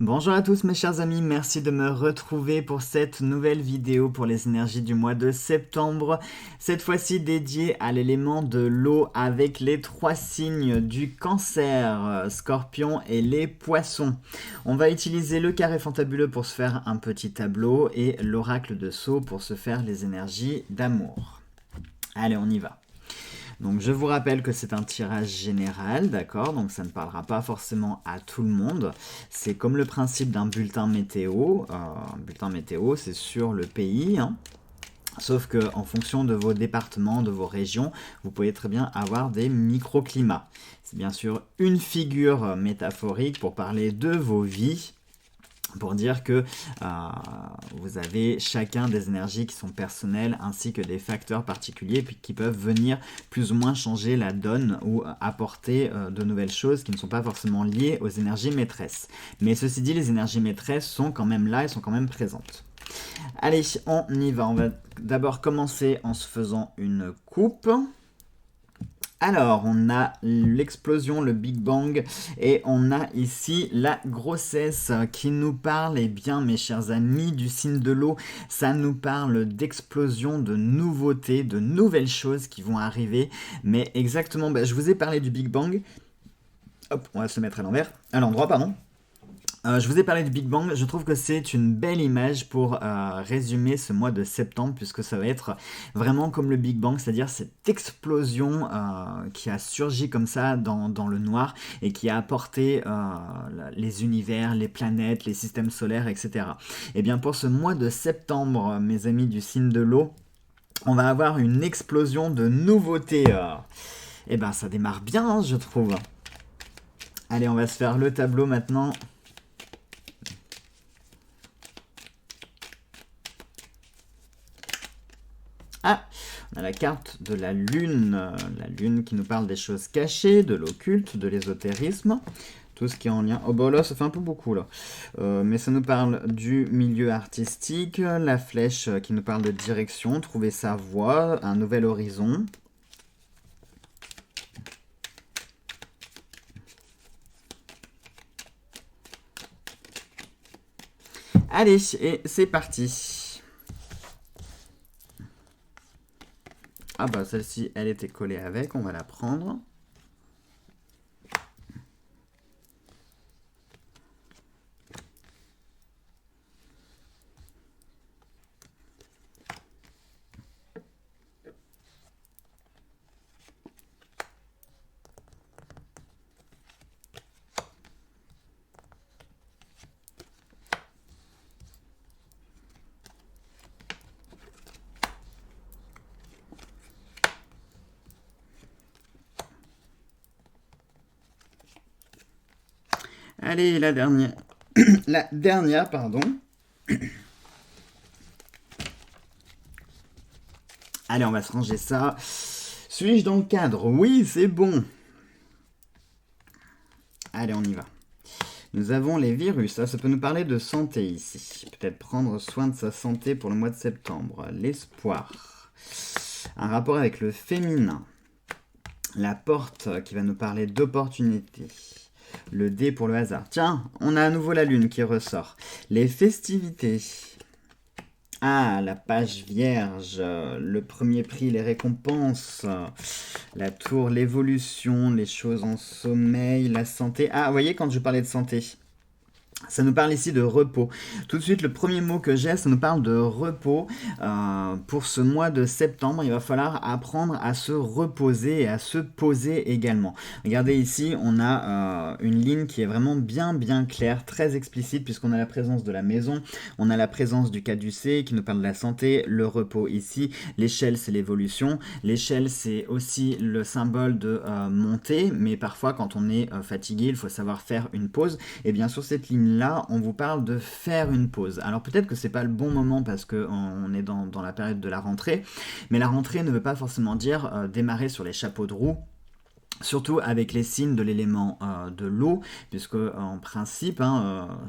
Bonjour à tous mes chers amis, merci de me retrouver pour cette nouvelle vidéo pour les énergies du mois de septembre. Cette fois-ci dédiée à l'élément de l'eau avec les trois signes du Cancer, Scorpion et les Poissons. On va utiliser le carré fantabuleux pour se faire un petit tableau et l'oracle de Sceaux pour se faire les énergies d'amour. Allez, on y va. Donc je vous rappelle que c'est un tirage général, d'accord? Donc ça ne parlera pas forcément à tout le monde. C'est comme le principe d'un bulletin météo. Un bulletin météo, c'est sur le pays, hein. Sauf que en fonction de vos départements, de vos régions, vous pouvez très bien avoir des microclimats. C'est bien sûr une figure métaphorique pour parler de vos vies, pour dire que vous avez chacun des énergies qui sont personnelles ainsi que des facteurs particuliers puis qui peuvent venir plus ou moins changer la donne ou apporter de nouvelles choses qui ne sont pas forcément liées aux énergies maîtresses. Mais ceci dit, les énergies maîtresses sont quand même là, elles sont quand même présentes. Allez, on y va. On va d'abord commencer en se faisant une coupe. Alors, on a l'explosion, le Big Bang, et on a ici la grossesse qui nous parle, eh bien mes chers amis du signe de l'eau, ça nous parle d'explosion, de nouveautés, de nouvelles choses qui vont arriver, mais exactement, je vous ai parlé du Big Bang, hop, on va se mettre à l'endroit, pardon. Je vous ai parlé du Big Bang, je trouve que c'est une belle image pour résumer ce mois de septembre, puisque ça va être vraiment comme le Big Bang, c'est-à-dire cette explosion qui a surgi comme ça dans le noir et qui a apporté les univers, les planètes, les systèmes solaires, etc. Et bien pour ce mois de septembre, mes amis du signe de l'eau, on va avoir une explosion de nouveautés. Et ben ça démarre bien, hein, je trouve. Allez, on va se faire le tableau maintenant. Ah, on a la carte de la lune qui nous parle des choses cachées, de l'occulte, de l'ésotérisme, tout ce qui est en lien... Oh bah là, ça fait un peu beaucoup là. Mais ça nous parle du milieu artistique, la flèche qui nous parle de direction, trouver sa voie, un nouvel horizon. Allez, et c'est parti. Ah bah celle-ci, elle était collée avec, on va la prendre. Allez, la dernière. La dernière, pardon. Allez, on va se ranger ça. Suis-je dans le cadre? Oui, c'est bon. Allez, on y va. Nous avons les virus. Ça peut nous parler de santé ici. Peut-être prendre soin de sa santé pour le mois de septembre. L'espoir. Un rapport avec le féminin. La porte qui va nous parler d'opportunité. Le dé pour le hasard. Tiens, on a à nouveau la lune qui ressort. Les festivités. Ah, la page vierge, le premier prix, les récompenses, la tour, l'évolution, les choses en sommeil, la santé. Ah, vous voyez, quand je parlais de santé, ça nous parle ici de repos. Tout de suite, le premier mot que j'ai, ça nous parle de repos. Pour ce mois de septembre, il va falloir apprendre à se reposer et à se poser également. Regardez ici, on a une ligne qui est vraiment bien claire, très explicite, puisqu'on a la présence de la maison, on a la présence du caducée qui nous parle de la santé, le repos ici, l'échelle c'est l'évolution, l'échelle c'est aussi le symbole de montée, mais parfois quand on est fatigué, il faut savoir faire une pause, et bien sur cette ligne là, on vous parle de faire une pause. Alors peut-être que c'est pas le bon moment parce qu'on est dans la période de la rentrée, mais la rentrée ne veut pas forcément dire démarrer sur les chapeaux de roue Surtout avec les signes de l'élément de l'eau, puisque en principe,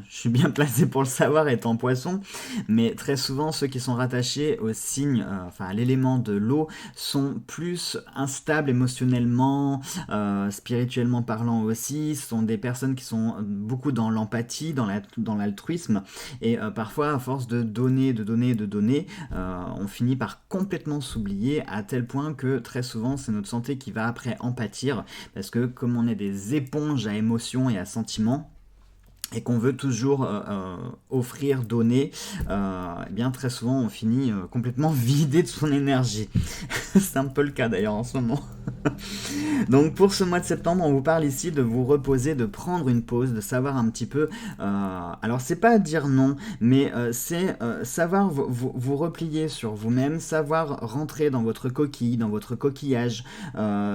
je suis bien placé pour le savoir étant poisson, mais très souvent ceux qui sont rattachés au signe, enfin à l'élément de l'eau, sont plus instables émotionnellement, spirituellement parlant aussi. Ce sont des personnes qui sont beaucoup dans l'empathie, dans l'altruisme, et parfois à force de donner, on finit par complètement s'oublier à tel point que très souvent c'est notre santé qui va après en pâtir parce que comme on est des éponges à émotions et à sentiments, et qu'on veut toujours offrir, donner, eh bien très souvent on finit complètement vidé de son énergie. C'est un peu le cas d'ailleurs en ce moment. Donc pour ce mois de septembre, on vous parle ici de vous reposer, de prendre une pause, de savoir un petit peu... alors c'est pas dire non, mais c'est savoir vous replier sur vous-même, savoir rentrer dans votre coquille, dans votre coquillage,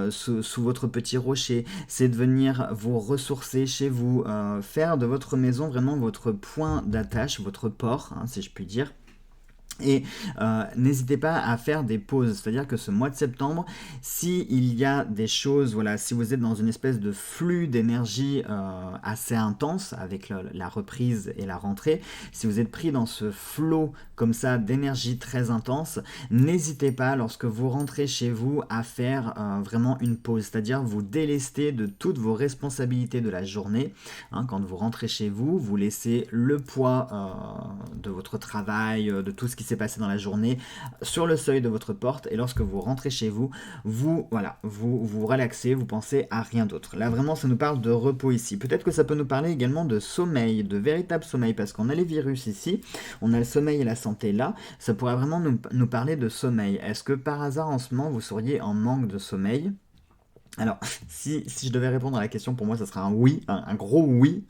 sous votre petit rocher. C'est de venir vous ressourcer chez vous, faire de votre maison vraiment votre point d'attache, votre port, si je puis dire. Et n'hésitez pas à faire des pauses, c'est-à-dire que ce mois de septembre, s'il y a des choses, voilà, si vous êtes dans une espèce de flux d'énergie assez intense avec la reprise et la rentrée, si vous êtes pris dans ce flot comme ça d'énergie très intense, n'hésitez pas lorsque vous rentrez chez vous à faire vraiment une pause, c'est-à-dire vous délester de toutes vos responsabilités de la journée. Quand vous rentrez chez vous, vous laissez le poids de votre travail, de tout ce qui s'est passé dans la journée sur le seuil de votre porte, et lorsque vous rentrez chez vous, vous relaxez, vous pensez à rien d'autre. Là vraiment ça nous parle de repos ici. Peut-être que ça peut nous parler également de sommeil, de véritable sommeil, parce qu'on a les virus ici, on a le sommeil et la santé là, ça pourrait vraiment nous parler de sommeil. Est-ce que par hasard en ce moment vous seriez en manque de sommeil ? Alors, si je devais répondre à la question, pour moi, ça serait un oui, un gros oui.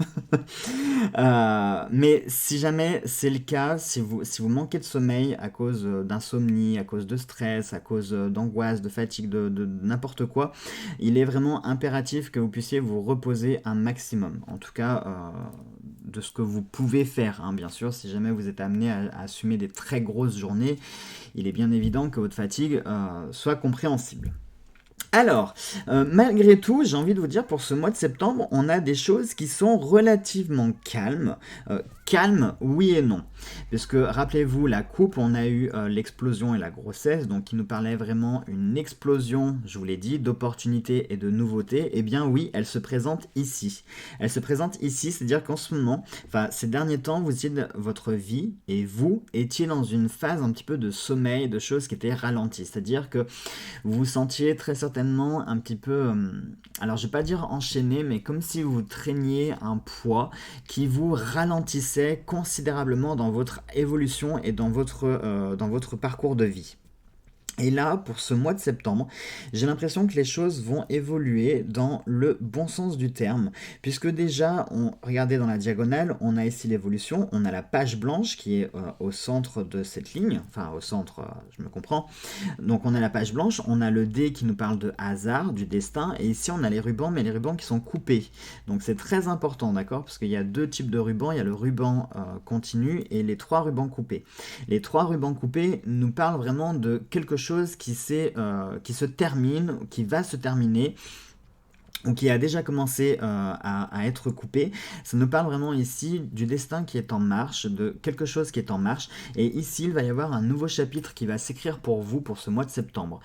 Mais si jamais c'est le cas, si vous manquez de sommeil à cause d'insomnie, à cause de stress, à cause d'angoisse, de fatigue, de n'importe quoi, il est vraiment impératif que vous puissiez vous reposer un maximum. En tout cas, de ce que vous pouvez faire, bien sûr. Si jamais vous êtes amené à assumer des très grosses journées, il est bien évident que votre fatigue soit compréhensible. Alors, malgré tout, j'ai envie de vous dire, pour ce mois de septembre, on a des choses qui sont relativement calmes. Calme, oui et non. Parce que, rappelez-vous, la coupe, on a eu l'explosion et la grossesse, donc qui nous parlait vraiment une explosion, je vous l'ai dit, d'opportunités et de nouveautés. Eh bien oui, elle se présente ici. Elle se présente ici, c'est-à-dire qu'en ce moment, ces derniers temps, vous étiez votre vie, et vous étiez dans une phase un petit peu de sommeil, de choses qui étaient ralenties. C'est-à-dire que vous vous sentiez très certainement un petit peu, alors je vais pas dire enchaîné, mais comme si vous traîniez un poids qui vous ralentissait considérablement dans votre évolution et dans votre parcours de vie. Et là, pour ce mois de septembre, j'ai l'impression que les choses vont évoluer dans le bon sens du terme, puisque déjà, regardez dans la diagonale, on a ici l'évolution, on a la page blanche qui est au centre de cette ligne, enfin au centre, je me comprends, donc on a la page blanche, on a le dé qui nous parle de hasard, du destin, et ici on a les rubans, mais les rubans qui sont coupés, donc c'est très important, d'accord, parce qu'il y a deux types de rubans, il y a le ruban continu et les 3 rubans coupés. Les 3 rubans coupés nous parlent vraiment de quelque chose qui se termine, qui va se terminer, ou qui a déjà commencé à être coupé. Ça nous parle vraiment ici du destin qui est en marche, de quelque chose qui est en marche, et ici il va y avoir un nouveau chapitre qui va s'écrire pour vous pour ce mois de septembre.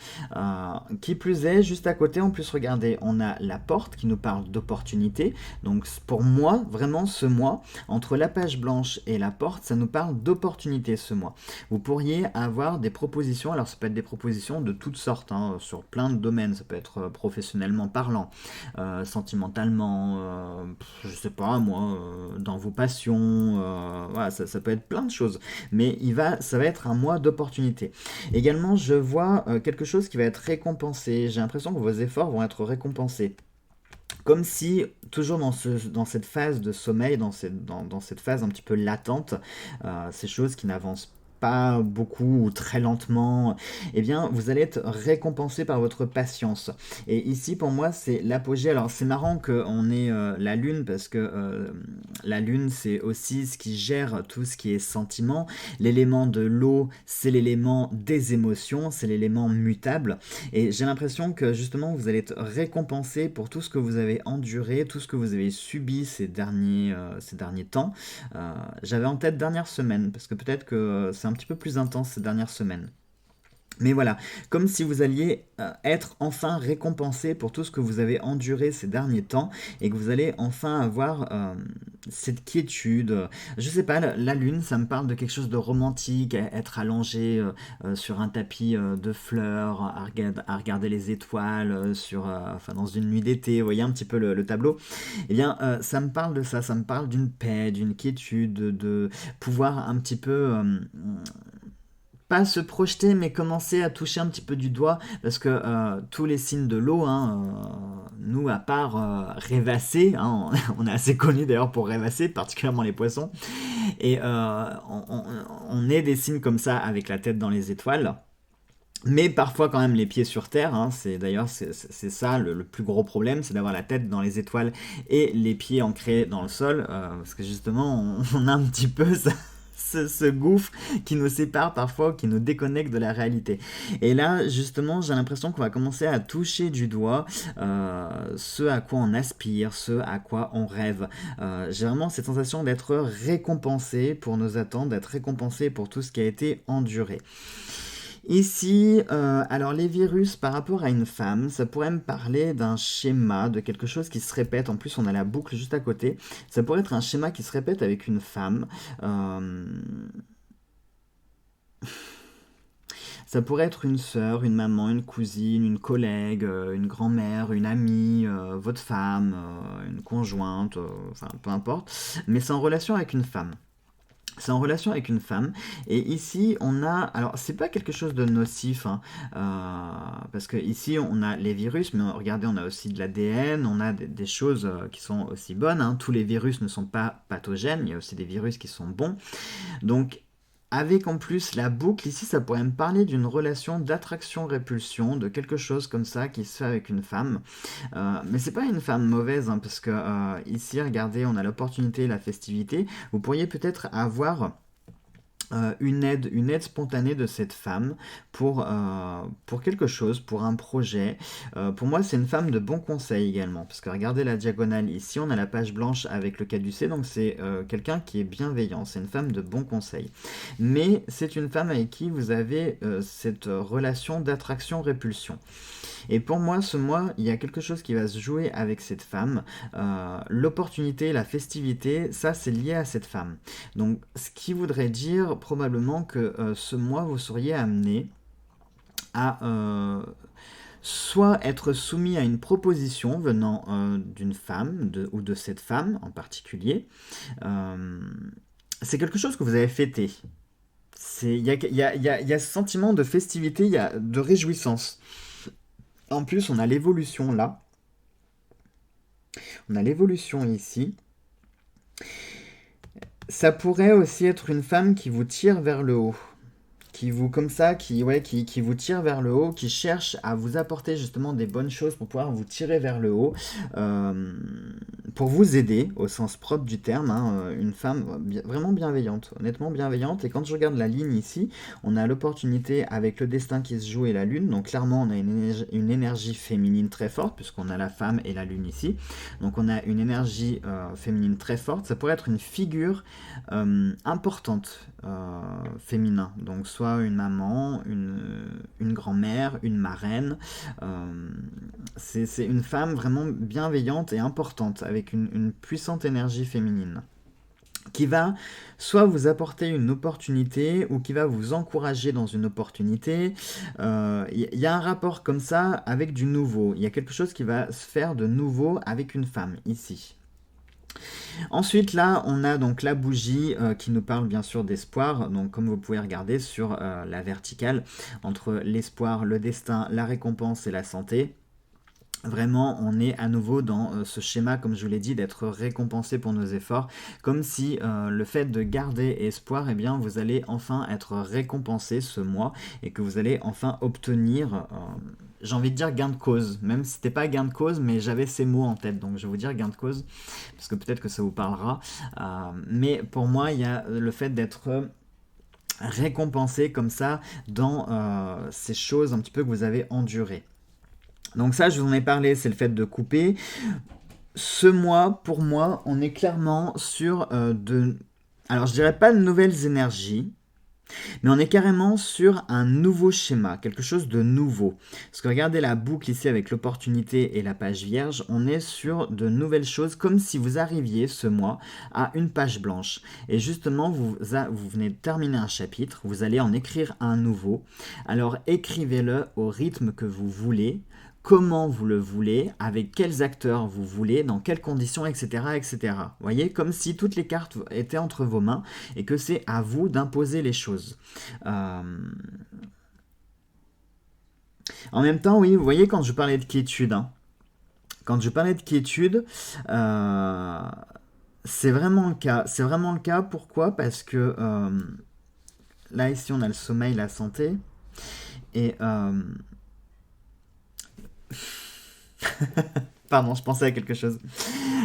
Qui plus est, juste à côté, en plus regardez, on a la porte qui nous parle d'opportunité, donc pour moi, vraiment ce mois, entre la page blanche et la porte, ça nous parle d'opportunité ce mois. Vous pourriez avoir des propositions, alors ça peut être des propositions de toutes sortes, sur plein de domaines, ça peut être professionnellement parlant, sentimentalement, je sais pas moi, dans vos passions, voilà, ça peut être plein de choses, mais ça va être un mois d'opportunité. Également, je vois quelque chose qui va être récompensé, j'ai l'impression que vos efforts vont être récompensés. Comme si, toujours dans cette phase de sommeil, dans cette phase un petit peu latente, ces choses qui n'avancent pas beaucoup ou très lentement, eh bien vous allez être récompensé par votre patience. Et ici pour moi c'est l'apogée. Alors c'est marrant qu'on ait la lune parce que la lune c'est aussi ce qui gère tout ce qui est sentiment. L'élément de l'eau c'est l'élément des émotions, c'est l'élément mutable. Et j'ai l'impression que justement vous allez être récompensé pour tout ce que vous avez enduré, tout ce que vous avez subi ces derniers temps. J'avais en tête dernière semaine, parce que peut-être que c'est un petit peu plus intense ces dernières semaines. Mais voilà, comme si vous alliez être enfin récompensé pour tout ce que vous avez enduré ces derniers temps et que vous allez enfin avoir cette quiétude. Je sais pas, la lune, ça me parle de quelque chose de romantique, être allongé sur un tapis de fleurs, à regarder les étoiles enfin, dans une nuit d'été, vous voyez un petit peu le tableau. Eh bien, ça me parle de ça me parle d'une paix, d'une quiétude, de pouvoir un petit peu pas se projeter, mais commencer à toucher un petit peu du doigt, parce que tous les signes de l'eau, hein, nous, à part rêvasser, hein, on est assez connus d'ailleurs pour rêvasser, particulièrement les poissons, et on est des signes comme ça avec la tête dans les étoiles. Mais parfois quand même les pieds sur terre, hein, c'est ça le plus gros problème, c'est d'avoir la tête dans les étoiles et les pieds ancrés dans le sol, parce que justement on a un petit peu ça, ce gouffre qui nous sépare parfois, qui nous déconnecte de la réalité. Et là, justement, j'ai l'impression qu'on va commencer à toucher du doigt ce à quoi on aspire, ce à quoi on rêve. J'ai vraiment cette sensation d'être récompensé pour nos attentes, d'être récompensé pour tout ce qui a été enduré. Ici, alors les virus par rapport à une femme, ça pourrait me parler d'un schéma, de quelque chose qui se répète. En plus, on a la boucle juste à côté. Ça pourrait être un schéma qui se répète avec une femme. Ça pourrait être une sœur, une maman, une cousine, une collègue, une grand-mère, une amie, votre femme, une conjointe, enfin peu importe. Mais c'est en relation avec une femme. C'est en relation avec une femme. Et ici, on a... Alors, c'est pas quelque chose de nocif, hein, parce que ici, on a les virus, mais regardez, on a aussi de l'ADN, on a des choses qui sont aussi bonnes, hein. Tous les virus ne sont pas pathogènes, il y a aussi des virus qui sont bons. Donc, avec en plus la boucle, ici, ça pourrait me parler d'une relation d'attraction-répulsion, de quelque chose comme ça qui se fait avec une femme. Mais c'est pas une femme mauvaise, hein, parce que ici, regardez, on a l'opportunité, la festivité. Vous pourriez peut-être avoir une aide spontanée de cette femme pour quelque chose, pour un projet. Pour moi, c'est une femme de bon conseil également, parce que regardez la diagonale ici, on a la page blanche avec le caducée, donc c'est quelqu'un qui est bienveillant, c'est une femme de bon conseil. Mais c'est une femme avec qui vous avez cette relation d'attraction-répulsion. Et pour moi, ce mois, il y a quelque chose qui va se jouer avec cette femme. L'opportunité, la festivité, ça c'est lié à cette femme. Donc ce qui voudrait dire probablement que ce mois, vous seriez amené à soit être soumis à une proposition venant d'une femme, ou de cette femme en particulier. C'est quelque chose que vous avez fêté. Il y a ce sentiment de festivité, il y a de réjouissance. En plus, on a l'évolution là. On a l'évolution ici. Ça pourrait aussi être une femme qui vous tire vers le haut. Qui vous, comme ça, qui vous tire vers le haut, qui cherche à vous apporter justement des bonnes choses pour pouvoir vous tirer vers le haut, pour vous aider au sens propre du terme, hein, une femme vraiment bienveillante, honnêtement bienveillante. Et quand je regarde la ligne ici, on a l'opportunité avec le destin qui se joue et la lune, donc clairement on a une énergie féminine très forte, puisqu'on a la femme et la lune ici, donc on a une énergie féminine très forte. Ça pourrait être une figure importante féminin, donc soit une maman, une grand-mère, une marraine. C'est une femme vraiment bienveillante et importante, avec une puissante énergie féminine, qui va soit vous apporter une opportunité ou qui va vous encourager dans une opportunité. Y a un rapport comme ça avec du nouveau. Il y a quelque chose qui va se faire de nouveau avec une femme ici. Ensuite, là, on a donc la bougie qui nous parle bien sûr d'espoir. Donc, comme vous pouvez regarder sur la verticale, entre l'espoir, le destin, la récompense et la santé. Vraiment, on est à nouveau dans ce schéma, comme je vous l'ai dit, d'être récompensé pour nos efforts, comme si le fait de garder espoir, eh bien, vous allez enfin être récompensé ce mois et que vous allez enfin obtenir, j'ai envie de dire gain de cause, même si c'était pas gain de cause, mais j'avais ces mots en tête, donc je vais vous dire gain de cause, parce que peut-être que ça vous parlera. Mais pour moi, il y a le fait d'être récompensé comme ça dans ces choses un petit peu que vous avez endurées. Donc ça, je vous en ai parlé, c'est le fait de couper. Ce mois, pour moi, on est clairement sur alors je dirais pas de nouvelles énergies, mais on est carrément sur un nouveau schéma, quelque chose de nouveau. Parce que regardez la boucle ici avec l'opportunité et la page vierge, on est sur de nouvelles choses, comme si vous arriviez ce mois à une page blanche. Et justement, vous venez de terminer un chapitre, vous allez en écrire un nouveau. Alors écrivez-le au rythme que vous voulez, comment vous le voulez, avec quels acteurs vous voulez, dans quelles conditions, etc. etc. Vous voyez, comme si toutes les cartes étaient entre vos mains et que c'est à vous d'imposer les choses. En même temps, oui, vous voyez, quand je parlais de quiétude, quand je parlais de quiétude, c'est vraiment le cas. C'est vraiment le cas, pourquoi? Parce que là, ici, on a le sommeil, la santé, et... Pardon, je pensais à quelque chose.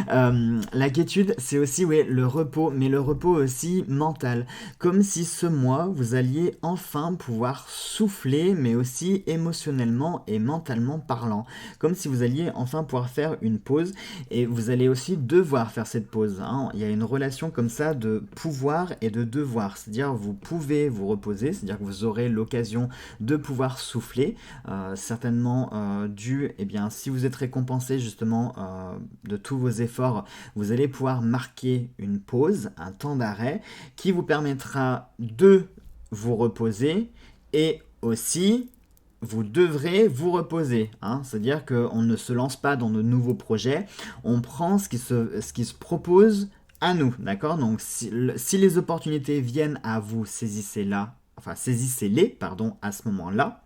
La quiétude, c'est aussi le repos, mais le repos aussi mental. Comme si ce mois, vous alliez enfin pouvoir souffler, mais aussi émotionnellement et mentalement parlant. Comme si vous alliez enfin pouvoir faire une pause, et vous allez aussi devoir faire cette pause. Il y a une relation comme ça de pouvoir et de devoir. C'est-à-dire, vous pouvez vous reposer, c'est-à-dire que vous aurez l'occasion de pouvoir souffler, certainement dû, eh bien, si vous êtes récompensé justement de tous vos efforts, vous allez pouvoir marquer une pause, un temps d'arrêt, qui vous permettra de vous reposer et aussi vous devrez vous reposer. C'est-à-dire qu'on ne se lance pas dans de nouveaux projets, on prend ce qui se propose à nous, d'accord? Donc si les opportunités viennent à vous, saisissez-les, pardon, à ce moment-là.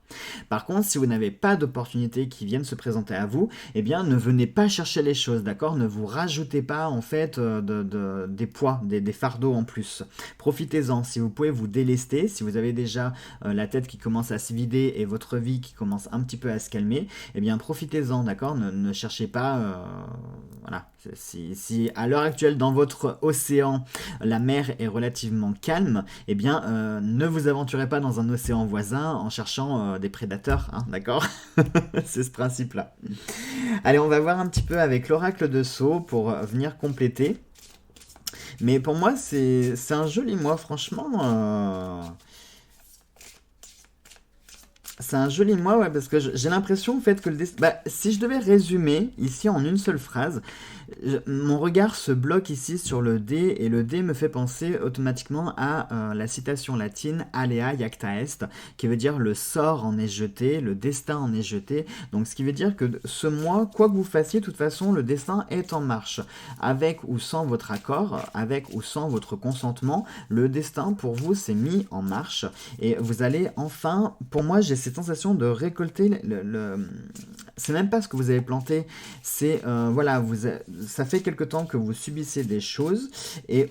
Par contre, si vous n'avez pas d'opportunités qui viennent se présenter à vous, eh bien, ne venez pas chercher les choses, d'accord? Ne vous rajoutez pas, en fait, des poids, des fardeaux en plus. Profitez-en. Si vous pouvez vous délester, si vous avez déjà la tête qui commence à se vider et votre vie qui commence un petit peu à se calmer, eh bien, profitez-en, d'accord? Ne cherchez pas... voilà. Si à l'heure actuelle, dans votre océan, la mer est relativement calme, eh bien, ne vous aventurez pas dans un océan voisin en cherchant des prédateurs, d'accord? C'est ce principe-là. Allez, on va voir un petit peu avec l'oracle de Sceaux pour venir compléter. Mais pour moi, c'est un joli mois, franchement. C'est un joli mois, ouais, parce que j'ai l'impression, en fait, que si je devais résumer ici en une seule phrase, mon regard se bloque ici sur le dé, et le dé me fait penser automatiquement à la citation latine Alea Iacta Est, qui veut dire le sort en est jeté, le destin en est jeté. Donc ce qui veut dire que ce mois, quoi que vous fassiez, de toute façon, le destin est en marche. Avec ou sans votre accord, avec ou sans votre consentement, le destin pour vous s'est mis en marche, et vous allez enfin, pour moi, j'ai cette sensation de récolter c'est même pas ce que vous avez planté, c'est voilà, ça fait quelque temps que vous subissez des choses, et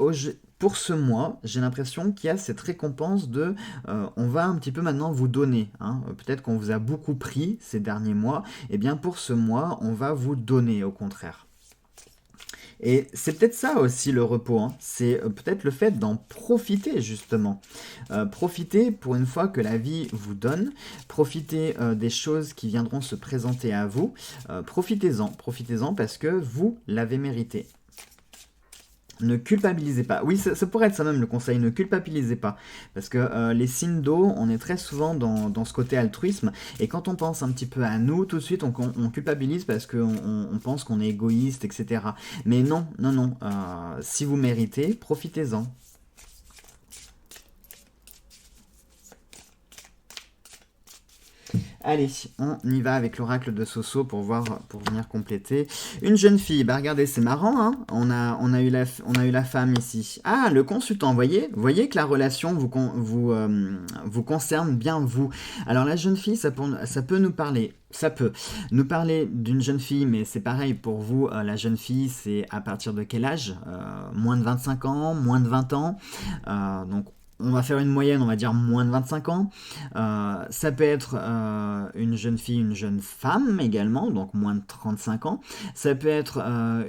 pour ce mois, j'ai l'impression qu'il y a cette récompense de on va un petit peu maintenant vous donner. Peut-être qu'on vous a beaucoup pris ces derniers mois, et bien pour ce mois, on va vous donner au contraire. Et c'est peut-être ça aussi le repos, c'est peut-être le fait d'en profiter justement. Profitez pour une fois que la vie vous donne, profitez des choses qui viendront se présenter à vous, profitez-en parce que vous l'avez mérité. Ne culpabilisez pas. Oui, ça pourrait être ça même le conseil, ne culpabilisez pas. Parce que les signes d'eau, on est très souvent dans ce côté altruisme. Et quand on pense un petit peu à nous, tout de suite, on culpabilise parce qu'on pense qu'on est égoïste, etc. Mais non. Si vous méritez, profitez-en. Allez, on y va avec l'oracle de Soso pour voir, pour venir compléter. Une jeune fille, bah regardez, c'est marrant, hein, on a eu la femme ici. Ah, le consultant, voyez que la relation vous concerne bien vous. Alors la jeune fille, ça peut nous parler. Ça peut nous parler d'une jeune fille, mais c'est pareil pour vous, la jeune fille, c'est à partir de quel âge? Moins de 25 ans, moins de 20 ans, donc on va faire une moyenne, on va dire moins de 25 ans. Ça peut être une jeune fille, une jeune femme également, donc moins de 35 ans. Ça peut être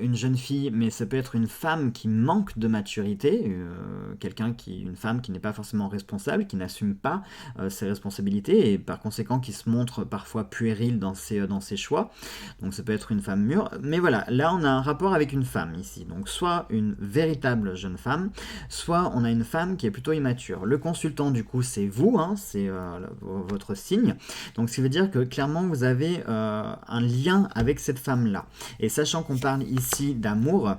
une jeune fille, mais ça peut être une femme qui manque de maturité, une femme qui n'est pas forcément responsable, qui n'assume pas ses responsabilités et par conséquent qui se montre parfois puérile dans ses choix. Donc ça peut être une femme mûre. Mais voilà, là on a un rapport avec une femme ici. Donc soit une véritable jeune femme, soit on a une femme qui est plutôt immature. Le consultant, du coup, c'est vous, hein, c'est votre signe. Donc, ce qui veut dire que clairement, vous avez un lien avec cette femme-là. Et sachant qu'on parle ici d'amour,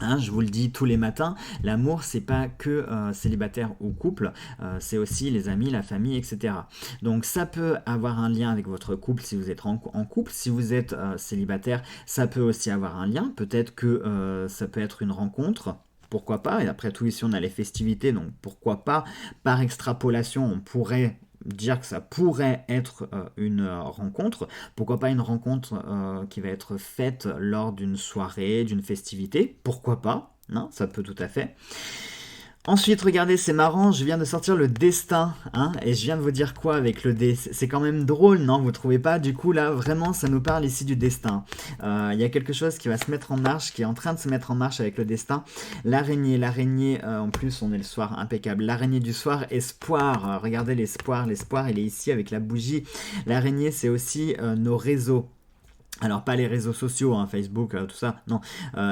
hein, je vous le dis tous les matins, l'amour c'est pas que célibataire ou couple, c'est aussi les amis, la famille, etc. Donc ça peut avoir un lien avec votre couple si vous êtes en couple, si vous êtes célibataire, ça peut aussi avoir un lien, peut-être que ça peut être une rencontre. Pourquoi pas? Et après tout, ici, on a les festivités, donc pourquoi pas? Par extrapolation, on pourrait dire que ça pourrait être une rencontre. Pourquoi pas une rencontre qui va être faite lors d'une soirée, d'une festivité? Pourquoi pas? Non, ça peut tout à fait. Ensuite, regardez, c'est marrant, je viens de sortir le destin, hein, et je viens de vous dire quoi avec le dé? C'est quand même drôle, non? Vous trouvez pas? Du coup, là, vraiment, ça nous parle ici du destin. Il y a quelque chose qui va se mettre en marche, qui est en train de se mettre en marche avec le destin. L'araignée, en plus, on est le soir, impeccable. L'araignée du soir, espoir. Regardez l'espoir, il est ici avec la bougie. L'araignée, c'est aussi nos réseaux. Alors pas les réseaux sociaux, hein, Facebook, tout ça, non,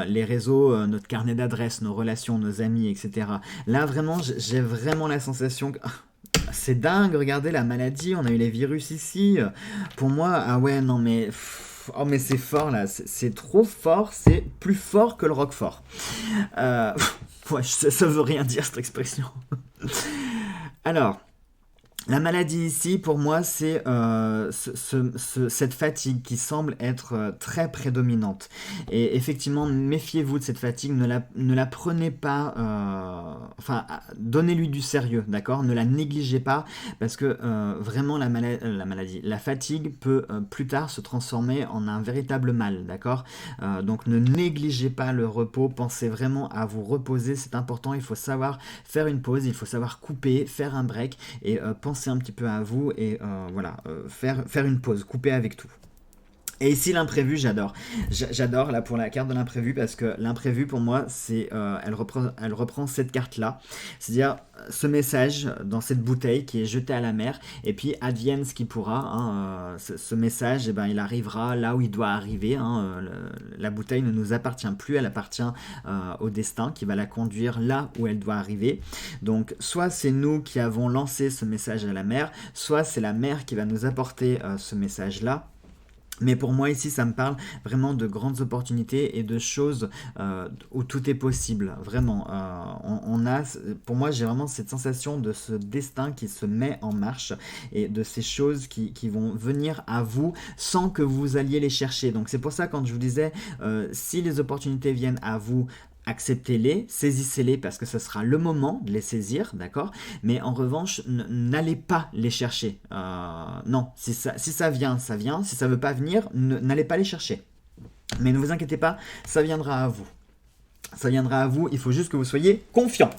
les réseaux, notre carnet d'adresses, nos relations, nos amis, etc. Là vraiment, j'ai vraiment la sensation que... C'est dingue, regardez la maladie, on a eu les virus ici. Pour moi, ah ouais, non mais... Oh mais c'est fort là, c'est trop fort, c'est plus fort que le Roquefort. Ouais, ça veut rien dire cette expression. Alors... La maladie ici, pour moi, c'est cette fatigue qui semble être très prédominante. Et effectivement, méfiez-vous de cette fatigue, ne la prenez pas, enfin, donnez-lui du sérieux, d'accord? Ne la négligez pas, parce que vraiment, la fatigue peut plus tard se transformer en un véritable mal, d'accord? Donc ne négligez pas le repos, pensez vraiment à vous reposer, c'est important, il faut savoir faire une pause, il faut savoir couper, faire un break, et pensez un petit peu à vous et voilà, faire une pause, couper avec tout. Et ici l'imprévu, j'adore. J'adore là pour la carte de l'imprévu parce que l'imprévu pour moi c'est elle reprend cette carte là, c'est-à-dire ce message dans cette bouteille qui est jetée à la mer et puis advienne ce qui pourra. Hein, ce message, eh ben, il arrivera là où il doit arriver. Hein, la bouteille ne nous appartient plus, elle appartient au destin qui va la conduire là où elle doit arriver. Donc soit c'est nous qui avons lancé ce message à la mer, soit c'est la mer qui va nous apporter ce message là. Mais pour moi ici ça me parle vraiment de grandes opportunités et de choses où tout est possible, vraiment. Pour moi j'ai vraiment cette sensation de ce destin qui se met en marche et de ces choses qui vont venir à vous sans que vous alliez les chercher. Donc c'est pour ça quand je vous disais si les opportunités viennent à vous, acceptez-les, saisissez-les parce que ce sera le moment de les saisir, d'accord? Mais en revanche, n'allez pas les chercher. Non, si ça vient, ça vient. Si ça ne veut pas venir, n'allez pas les chercher. Mais ne vous inquiétez pas, ça viendra à vous. Ça viendra à vous, il faut juste que vous soyez confiants.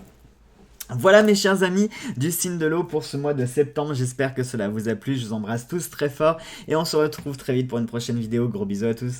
Voilà mes chers amis du signe de l'eau pour ce mois de septembre, j'espère que cela vous a plu, je vous embrasse tous très fort et on se retrouve très vite pour une prochaine vidéo, gros bisous à tous.